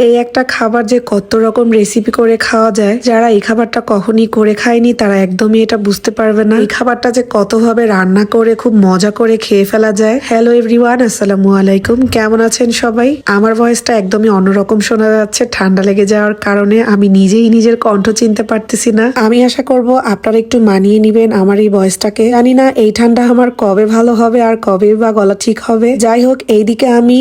এই একটা খাবার যে কত রকম রেসিপি করে খাওয়া যায়, যারা এই খাবারটা কখনই করে খায়নি তারা একদমই এটা বুঝতে পারবে না। এই খাবারটা যে কতভাবে রান্না করে খুব মজা করে খেয়ে ফেলা যায়। হ্যালো এভরিওয়ান, আসসালামু আলাইকুম। কেমন আছেন সবাই? আমার ভয়েসটা একদমই অন্যরকম শোনা যাচ্ছে ঠান্ডা লেগে যাওয়ার কারণে। আমি নিজেই নিজের কণ্ঠ চিনতে পারতেছি না। আমি আশা করব আপনারা একটু মানিয়ে নিবেন আমার এই ভয়েসটাকে। জানি না এই ঠান্ডা আমার কবে ভালো হবে আর কবে বা গলা ঠিক হবে। যাই হোক, এইদিকে আমি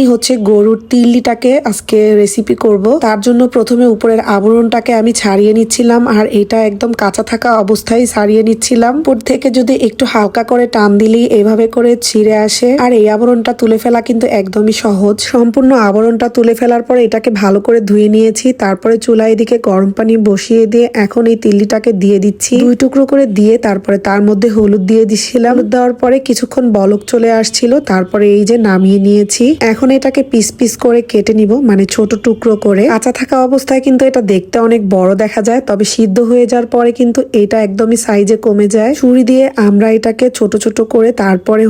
গরুর তিল্লিটাকে আজকে রেসিপি করব। তার জন্য প্রথমে উপরের আবরণটাকে আমি ছাড়িয়ে নিচ্ছিলাম, আর এটা একদম কাঁচা থাকা অবস্থায় ছাড়িয়ে নিচ্ছিলাম। উপর থেকে যদি একটু হালকা করে টান দিলেই এভাবে করে ছিঁড়ে আসে। আর এই আবরণটা তুলে ফেলা কিন্তু একদমই সহজ। সম্পূর্ণ আবরণটা তুলে ফেলার পরে এটাকে ভালো করে ধুয়ে নিয়েছি। তারপরে চুলায় দিকে গরম পানি বসিয়ে দিয়ে এখন এই তিল্লিটাকে দিয়ে দিচ্ছি। 2 টুকরো করে দিয়ে তারপরে তার মধ্যে হলুদ দিয়ে দিচ্ছিলাম। হলুদ দেওয়ার পরে কিছুক্ষণ বলক চলে আসছিল, তারপরে এই যে নামিয়ে নিয়েছি। এখন এটাকে পিস পিস করে কেটে নিব, মানে ছোট টুকরো করে। কাঁচা থাকা অবস্থায় কিন্তু এটা দেখতে অনেক বড় দেখা যায়, তবে সিদ্ধ হয়ে যাওয়ার পরে কিন্তু এটা একদমই সাইজে কমে যায়। ছুরি দিয়ে আমরা এটাকে ছোট ছোট করে তারপরে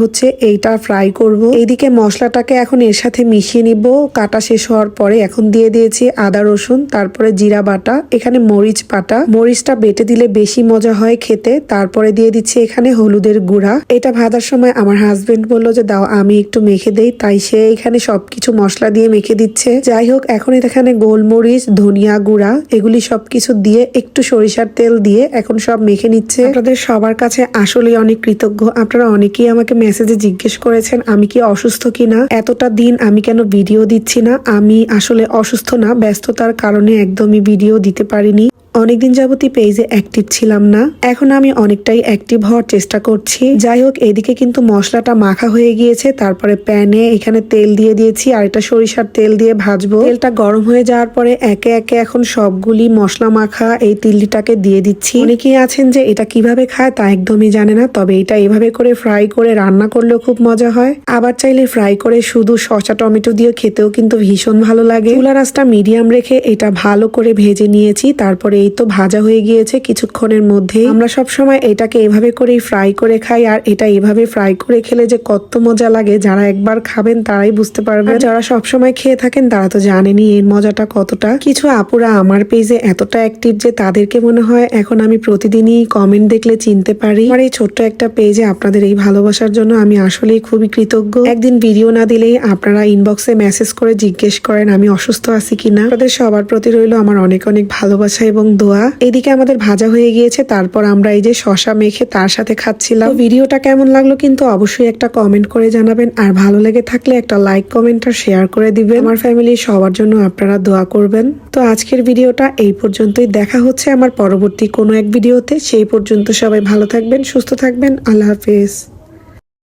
এইটা ফ্রাই করব। এইদিকে মশলাটাকে এখন এর সাথে মিশিয়ে নিব। কাটা শেষ হওয়ার পরে এখন দিয়ে দিয়েছি আদা রসুন, তারপরে জিরা বাটা, এখানে মরিচ বাটা। মরিচটা বেটে দিলে বেশি মজা হয় খেতে। তারপরে দিয়ে দিচ্ছি এখানে হলুদের গুঁড়া। এটা ভাজার সময় আমার হাজবেন্ড বললো যে দাও আমি একটু মেখে দেই, তাই সে এখানে সবকিছু মশলা দিয়ে মেখে দিচ্ছে। যাই হোক, এখন এখানে গোলমরিচ, ধনিয়া গুঁড়া এগুলি সবকিছু দিয়ে একটু সরিষার তেল দিয়ে এখন সব মেখে নিচ্ছে। আপনাদের সবার কাছে আসলে অনেক কৃতজ্ঞ। আপনারা অনেকেই আমাকে মেসেজে জিজ্ঞেস করেছেন আমি কি অসুস্থ কিনা, এতটা দিন আমি কেন ভিডিও দিচ্ছি না। আমি আসলে অসুস্থ না, ব্যস্ততার কারণে একদমই ভিডিও দিতে পারিনি। অনেকদিন যাবতই পেজে অ্যাক্টিভ ছিলাম না, এখন আমি অনেকটাই অ্যাক্টিভ হওয়ার চেষ্টা করছি। যাই হোক, এদিকে কিন্তু মশলাটা মাখা হয়ে গিয়েছে। তারপরে প্যানে এখানে তেল দিয়ে দিয়েছি, আর এটা সরিষার তেল দিয়ে ভাজবো। তেলটা গরম হয়ে যাওয়ার পরে একে একে এখন সবগুলি মশলা মাখা এই তিল্লিটাকে দিয়ে দিচ্ছি। অনেকেই আছেন যে এটা কিভাবে খায় তা একদমই জানে না, তবে এটা এভাবে করে ফ্রাই করে রান্না করলেও খুব মজা হয়। আবার চাইলে ফ্রাই করে শুধু শসা টমেটো দিয়ে খেতেও কিন্তু ভীষণ ভালো লাগে। চুলার আঁচটা মিডিয়াম রেখে এটা ভালো করে ভেজে নিয়েছি। তারপরে এই তো ভাজা হয়ে গিয়েছে কিছুক্ষণের মধ্যেই। আমরা সব সময় এটাকে এভাবে করেই ফ্রাই করে খাই, আর এটা এভাবে ফ্রাই করে খেলে যে কত মজা লাগে যারা একবার খাবেন তারাই বুঝতে পারবেন। যারা সব সময় খেয়ে থাকেন তারা তো জানেনই এর মজাটা কতটা। কিছু আপুরা আমার পেজে এতটা অ্যাক্টিভ যে তাদেরকে মনে হয় এখন আমি প্রতিদিনই কমেন্ট দেখলে চিনতে পারি। আমার এই ছোট্ট একটা পেজে আপনাদের এই ভালোবাসার জন্য আমি আসলেই খুবই কৃতজ্ঞ। একদিন ভিডিও না দিলেই আপনারা ইনবক্সে মেসেজ করে জিজ্ঞেস করেন আমি অসুস্থ আছি কিনা। আপনাদের সবার প্রতি রইল আমার অনেক অনেক ভালোবাসা এবং দোয়া। এদিকে আমাদের ভাজা হয়ে গিয়েছে, তারপর আমরা এই যে শসা মেখে তার সাথে খাচ্ছিলাম। ভিডিওটা কেমন লাগলো কিন্তু অবশ্যই একটা কমেন্ট করে জানাবেন, আর ভালো লেগে থাকলে একটা লাইক, কমেন্ট আর শেয়ার করে দিবেন। আমার ফ্যামিলির সবার জন্য আপনারা দোয়া করবেন। তো আজকের ভিডিওটা এই পর্যন্তই। দেখা হচ্ছে আমার পরবর্তী কোনো এক ভিডিওতে। সেই পর্যন্ত সবাই ভালো থাকবেন, সুস্থ থাকবেন। আল্লাহ হাফেজ।